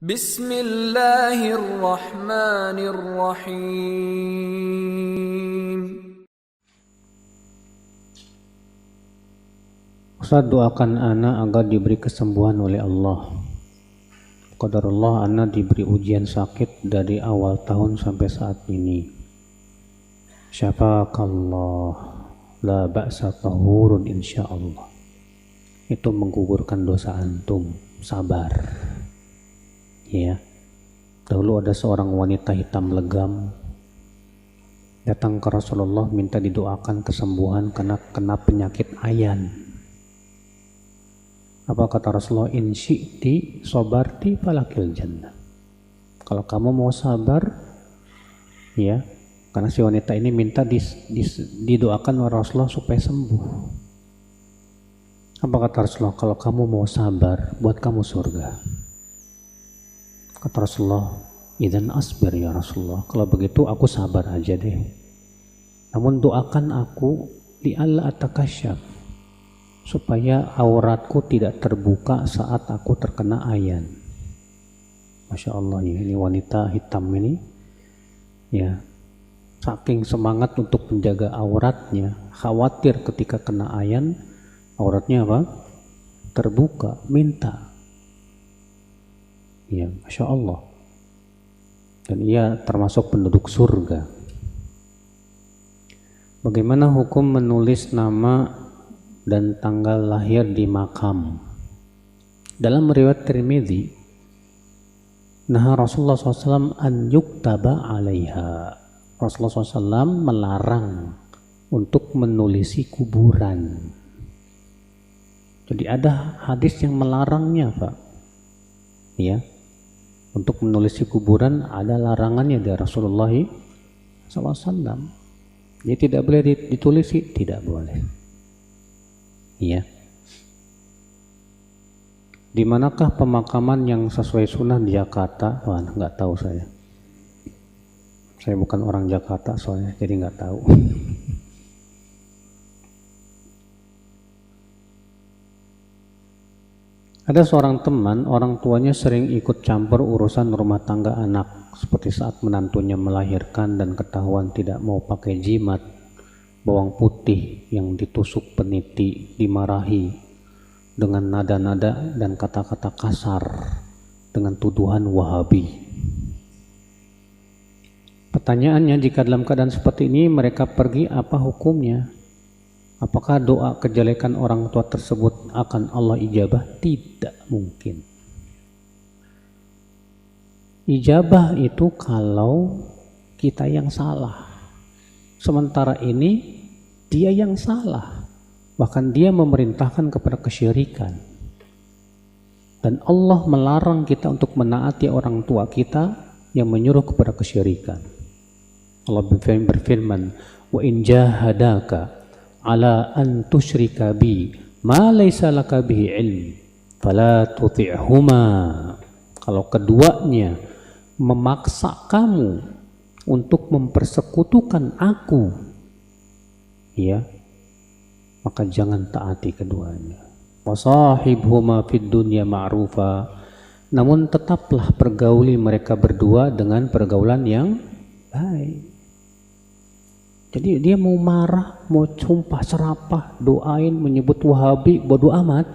Bismillahirrahmanirrahim. Ustaz, doakan ana agar diberi kesembuhan oleh Allah. Qadarullah ana diberi ujian sakit dari awal tahun sampai saat ini. Syafakallah, la ba'sa tahurun insyaallah. Itu menggugurkan dosa antum. Sabar. Ya. Dahulu ada seorang wanita hitam legam datang ke Rasulullah minta didoakan kesembuhan karena kena penyakit ayan. Apa kata Rasulullah? In syi'ti sabarti falakil jannah. Kalau kamu mau sabar, ya, karena si wanita ini minta didoakan oleh Rasulullah supaya sembuh. Apa kata Rasulullah? Kalau kamu mau sabar, buat kamu surga. Kata Rasulullah, idzan asbir ya Rasulullah. Kalau begitu aku sabar aja deh. Namun doakan aku li'alla atakasyaf, supaya auratku tidak terbuka saat aku terkena ayan. Masya Allah, ya, ini wanita hitam ini, ya, saking semangat untuk menjaga auratnya, khawatir ketika kena ayan, auratnya apa? Terbuka, minta. Ya, Masya Allah. Dan ia termasuk penduduk surga. Bagaimana hukum menulis nama dan tanggal lahir di makam? Dalam riwayat Tirmidzi, nah Rasulullah SAW an yuktaba alaiha. Rasulullah SAW melarang untuk menulisi kuburan. Jadi ada hadis yang melarangnya, Pak. Ya, untuk menulisi kuburan ada larangannya dari Rasulullah SAW. Jadi tidak boleh ditulisi, tidak boleh. Ya. Di manakah pemakaman yang sesuai sunnah di Jakarta? Wah, nggak tahu saya. Saya bukan orang Jakarta soalnya, jadi nggak tahu. Ada seorang teman, orang tuanya sering ikut campur urusan rumah tangga anak, seperti saat menantunya melahirkan dan ketahuan tidak mau pakai jimat, bawang putih yang ditusuk peniti, dimarahi dengan nada-nada dan kata-kata kasar dengan tuduhan Wahabi. Pertanyaannya, jika dalam keadaan seperti ini mereka pergi, apa hukumnya? Apakah doa kejelekan orang tua tersebut akan Allah ijabah? Tidak mungkin. Ijabah itu kalau kita yang salah. Sementara ini dia yang salah. Bahkan dia memerintahkan kepada kesyirikan. Dan Allah melarang kita untuk menaati orang tua kita yang menyuruh kepada kesyirikan. Allah berfirman, wa in jahadaka ala an tusyrika bi ma laysa laka bihi ilm fala tuti'huma. Kalau keduanya memaksa kamu untuk mempersekutukan aku, ya, maka jangan taati keduanya. Wasahibhuma fid dunya ma'rufa, namun tetaplah pergauli mereka berdua dengan pergaulan yang baik. Jadi dia mau marah, mau sumpah serapah, doain, menyebut Wahabi, bodo amat.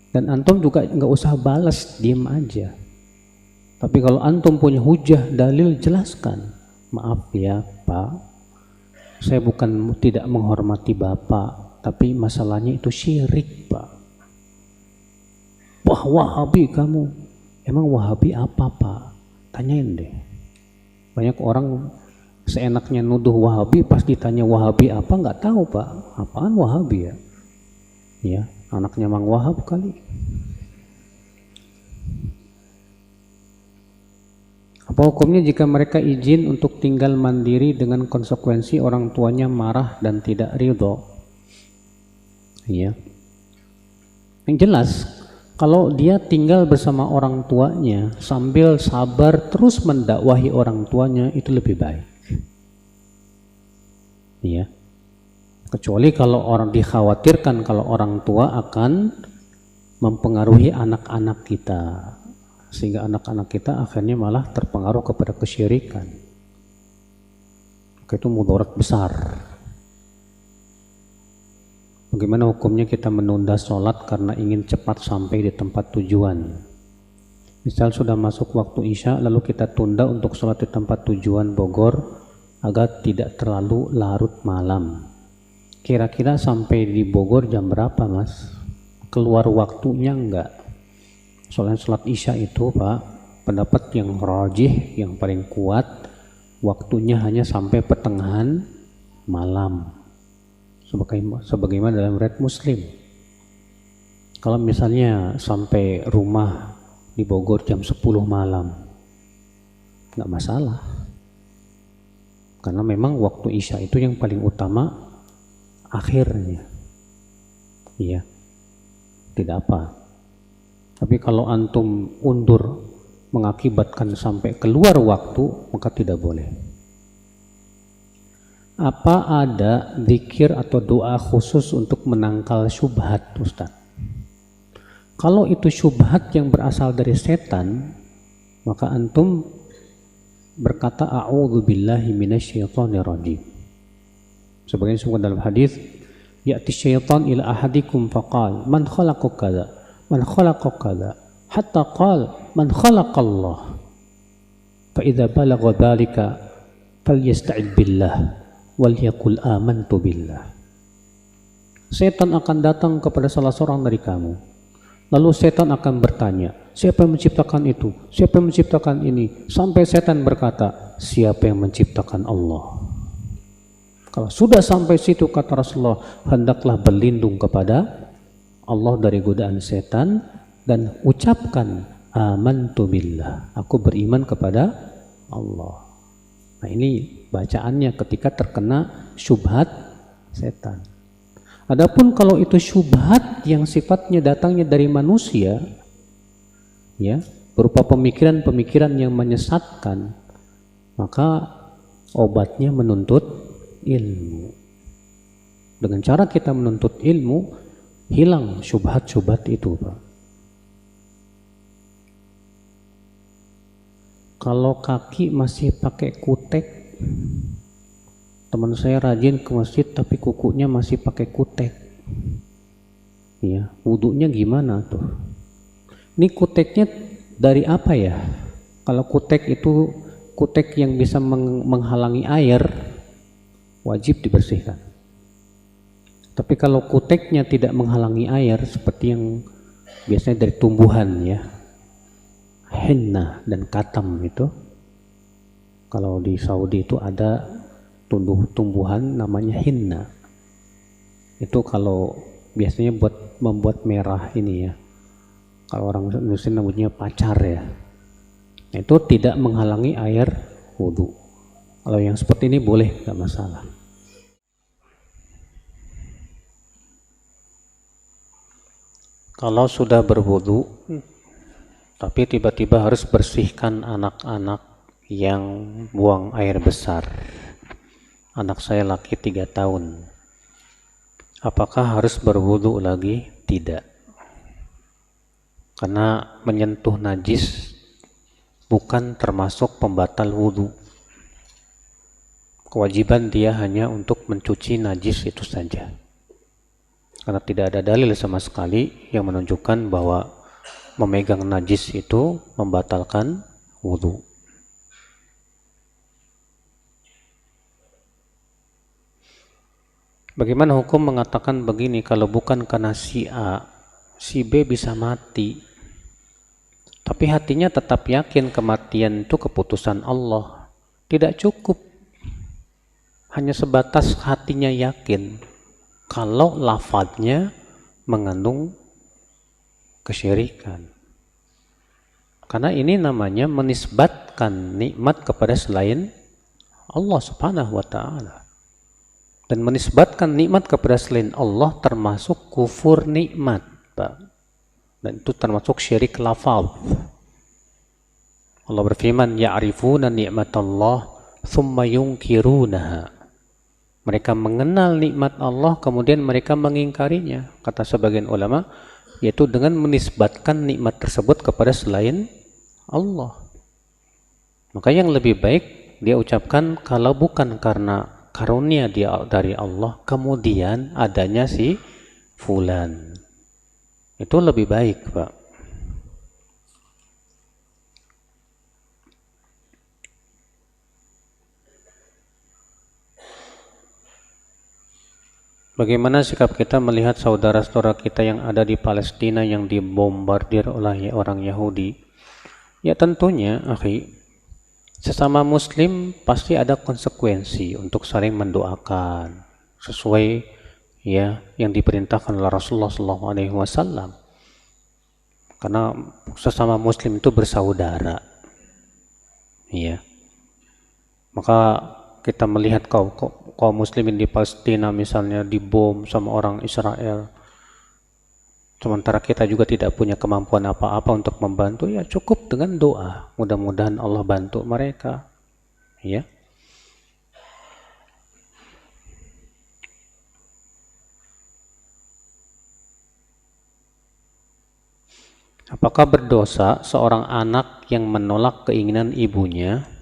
Dan antum juga nggak usah balas, diam aja. Tapi kalau antum punya hujah, dalil, jelaskan. Maaf ya Pak, saya bukan tidak menghormati Bapak, tapi masalahnya itu syirik Pak. Wah, Wahabi kamu. Emang Wahabi apa Pak? Tanyain deh. Banyak orang seenaknya nuduh Wahabi, pas ditanya Wahabi apa nggak tahu Pak. Apaan Wahabi ya? Ya, anaknya Mang Wahab kali. Apa hukumnya jika mereka izin untuk tinggal mandiri dengan konsekuensi orang tuanya marah dan tidak ridho? Ya. Yang jelas, kalau dia tinggal bersama orang tuanya sambil sabar terus mendakwahi orang tuanya, itu lebih baik. Ya. Kecuali kalau orang dikhawatirkan kalau orang tua akan mempengaruhi anak-anak kita. sehingga anak-anak kita akhirnya malah terpengaruh kepada kesyirikan. Itu mudarat besar. Bagaimana hukumnya kita menunda sholat karena ingin cepat sampai di tempat tujuan? Misal sudah masuk waktu Isya lalu kita tunda untuk sholat di tempat tujuan Bogor agar tidak terlalu larut malam. Kira-kira sampai di Bogor jam berapa, Mas? Keluar waktunya enggak? Soalnya sholat Isya itu, Pak, pendapat yang rajih, yang paling kuat, waktunya hanya sampai pertengahan malam. Sebagaimana dalam riwayat Muslim. Kalau misalnya sampai rumah di Bogor jam 10 malam, enggak masalah. Karena memang waktu Isya itu yang paling utama akhirnya. Iya. Tidak apa. Tapi kalau antum undur mengakibatkan sampai keluar waktu, maka tidak boleh. Apa ada zikir atau doa khusus untuk menangkal syubhat, Ustaz? Kalau itu syubhat yang berasal dari setan, maka antum berkata a'udzubillahi minasyaitonirrajim. Sebagaimana disebutkan dalam hadis, ya'ti syaitan ila ahadikum faqal man khalaqa kadza man khalaqa kadza hatta qal man khalaqallah fa idza balagha dzalika falyasta'id billah wal yaqul amantu billah. Setan akan datang kepada salah seorang dari kamu, lalu setan akan bertanya, siapa yang menciptakan itu? Siapa yang menciptakan ini? Sampai setan berkata, siapa yang menciptakan Allah? Kalau sudah sampai situ, kata Rasulullah, hendaklah berlindung kepada Allah dari godaan setan dan ucapkan amantu billah, aku beriman kepada Allah. Nah, ini bacaannya ketika terkena syubhat setan. Adapun kalau itu syubhat yang sifatnya datangnya dari manusia, ya, berupa pemikiran-pemikiran yang menyesatkan, maka obatnya menuntut ilmu. Dengan cara kita menuntut ilmu, hilang syubhat-syubhat itu, Pak. Kalau kaki masih pakai kutek, teman saya rajin ke masjid tapi kukunya masih pakai kutek, ya, wudunya gimana tuh? Ini kuteknya dari apa ya? Kalau kutek itu kutek yang bisa menghalangi air, wajib dibersihkan. Tapi kalau kuteknya tidak menghalangi air, seperti yang biasanya dari tumbuhan, ya, henna dan katam itu, kalau di Saudi itu ada tumbuhan namanya henna. Itu kalau biasanya buat membuat merah ini, ya, kalau orang Indonesia namanya pacar, ya, itu tidak menghalangi air wudhu. Kalau yang seperti ini boleh, nggak masalah. Kalau sudah berwudu tapi tiba-tiba harus bersihkan anak-anak yang buang air besar. Anak saya laki 3 tahun. Apakah harus berwudu lagi? Tidak. Karena menyentuh najis bukan termasuk pembatal wudu. Kewajiban dia hanya untuk mencuci najis itu saja. Karena tidak ada dalil sama sekali yang menunjukkan bahwa memegang najis itu membatalkan wudu. Bagaimana hukum mengatakan begini, kalau bukan karena si A, si B bisa mati, tapi hatinya tetap yakin kematian itu keputusan Allah? Tidak cukup hanya sebatas hatinya yakin, kalau lafadznya mengandung kesyirikan. Karena ini namanya menisbatkan nikmat kepada selain Allah Subhanahu wa ta'ala. Dan menisbatkan nikmat kepada selain Allah termasuk kufur nikmat, Pak. Dan itu termasuk syirik lafaz. Allah berfirman, ya'rifuna ni'matallah thumma yunkirunaha. Mereka mengenal nikmat Allah, kemudian mereka mengingkarinya. Kata sebagian ulama, yaitu dengan menisbatkan nikmat tersebut kepada selain Allah. Maka yang lebih baik dia ucapkan kalau bukan karena karunia dia dari Allah, kemudian adanya si fulan. Itu lebih baik, Pak. Bagaimana sikap kita melihat saudara-saudara kita yang ada di Palestina yang dibombardir oleh orang Yahudi? Ya tentunya, akhi, sesama muslim pasti ada konsekuensi untuk saling mendoakan sesuai ya yang diperintahkan oleh Rasulullah SAW. Karena sesama muslim itu bersaudara. Ya. Maka kita melihat kaum muslimin di Palestina misalnya dibom sama orang Israel, sementara kita juga tidak punya kemampuan apa-apa untuk membantu, ya cukup dengan doa, mudah-mudahan Allah bantu mereka, ya. Apakah berdosa seorang anak yang menolak keinginan ibunya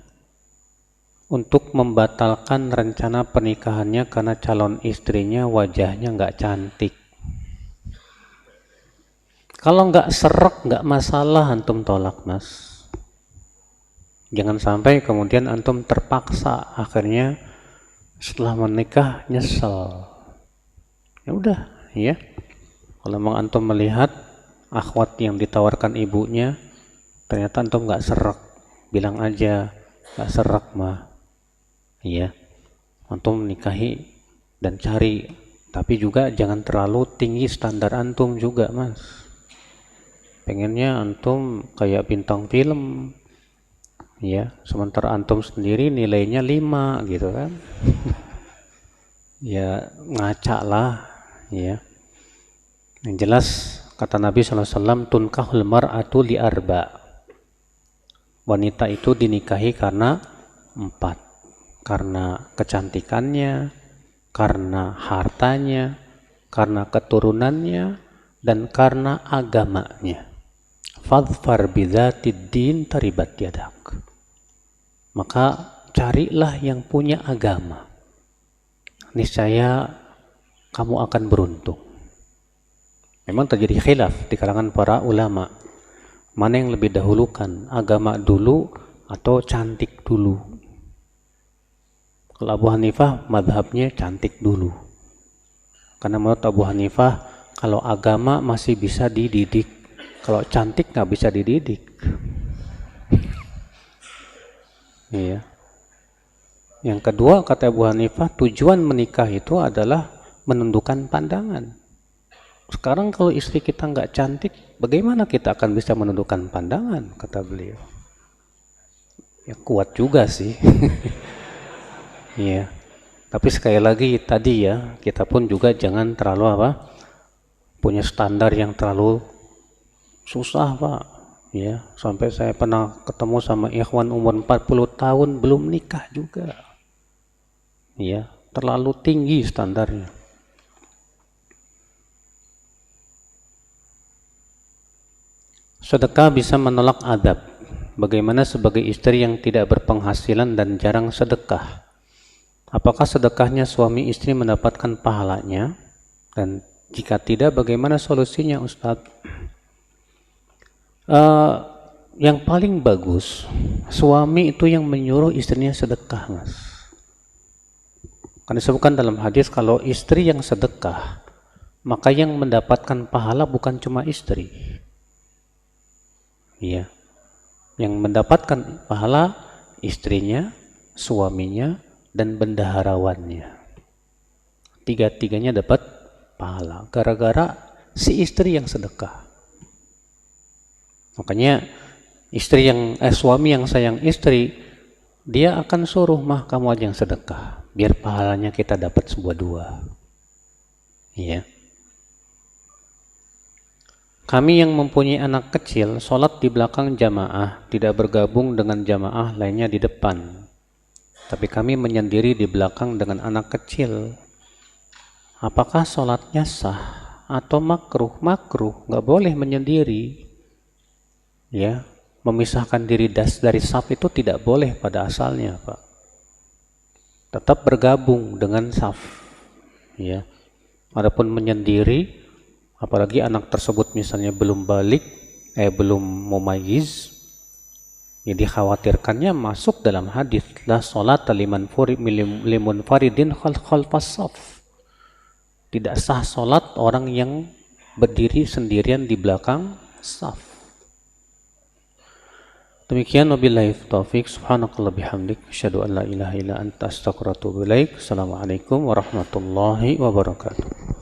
untuk membatalkan rencana pernikahannya karena calon istrinya wajahnya nggak cantik? Kalau nggak serak, nggak masalah antum tolak, mas. Jangan sampai kemudian antum terpaksa akhirnya setelah menikah nyesel. Ya udah, ya. Kalau memang antum melihat akhwat yang ditawarkan ibunya ternyata antum nggak serak, bilang aja nggak serak mah. Iya, antum nikahi dan cari, tapi juga jangan terlalu tinggi standar antum juga, mas. Pengennya antum kayak bintang film, ya, sementara antum sendiri nilainya 5 gitu kan. Ya ngaca lah, ya. Yang jelas kata Nabi SAW, tunkahul mar'atu li arba. Wanita itu dinikahi karena 4. Karena kecantikannya, karena hartanya, karena keturunannya, dan karena agamanya. Fadfar bidzatid din taribat yadak. Maka carilah yang punya agama. Niscaya kamu akan beruntung. Memang terjadi khilaf di kalangan para ulama. Mana yang lebih dahulukan, agama dulu atau cantik dulu? Kalau Abu Hanifah madhabnya cantik dulu, karena menurut Abu Hanifah kalau agama masih bisa dididik, kalau cantik nggak bisa dididik. Iya. Yang kedua kata Abu Hanifah, tujuan menikah itu adalah menundukkan pandangan. Sekarang kalau istri kita nggak cantik, bagaimana kita akan bisa menundukkan pandangan, kata beliau. Ya kuat juga sih. Iya, tapi sekali lagi tadi ya, kita pun juga jangan terlalu punya standar yang terlalu susah, Pak. Ya, sampai saya pernah ketemu sama ikhwan umur 40 tahun belum nikah juga. Ya, terlalu tinggi standarnya. Sedekah bisa menolak adab. Bagaimana sebagai istri yang tidak berpenghasilan dan jarang sedekah? Apakah sedekahnya suami istri mendapatkan pahalanya? Dan jika tidak, bagaimana solusinya, Ustadz? Yang paling bagus, suami itu yang menyuruh istrinya sedekah, mas. Karena disebutkan dalam hadis, kalau istri yang sedekah, maka yang mendapatkan pahala bukan cuma istri. Iya. Yang mendapatkan pahala istrinya, suaminya, dan bendaharawannya. Tiga-tiganya dapat pahala gara-gara si istri yang sedekah. Makanya suami yang sayang istri, dia akan suruh, mah kamu aja yang sedekah, biar pahalanya kita dapat dua. Iya. Kami yang mempunyai anak kecil, sholat di belakang jamaah, tidak bergabung dengan jamaah lainnya di depan. Tapi kami menyendiri di belakang dengan anak kecil. Apakah sholatnya sah atau makruh? Makruh, nggak boleh menyendiri. Ya, memisahkan diri dari saf itu tidak boleh pada asalnya, Pak. Tetap bergabung dengan saf, ya. Adapun menyendiri, apalagi anak tersebut misalnya belum balik, belum mumayyiz, ya dikhawatirkannya masuk dalam hadis la sholata liman faridin khalfas saf. Tidak sah salat orang yang berdiri sendirian di belakang saf. Demikian, wabillahi taufik. Subhanakallah bihamdik, asyhadu an la ilaha illa anta astaghfiruka wa atubu ilaik. Assalamualaikum warahmatullahi wabarakatuh.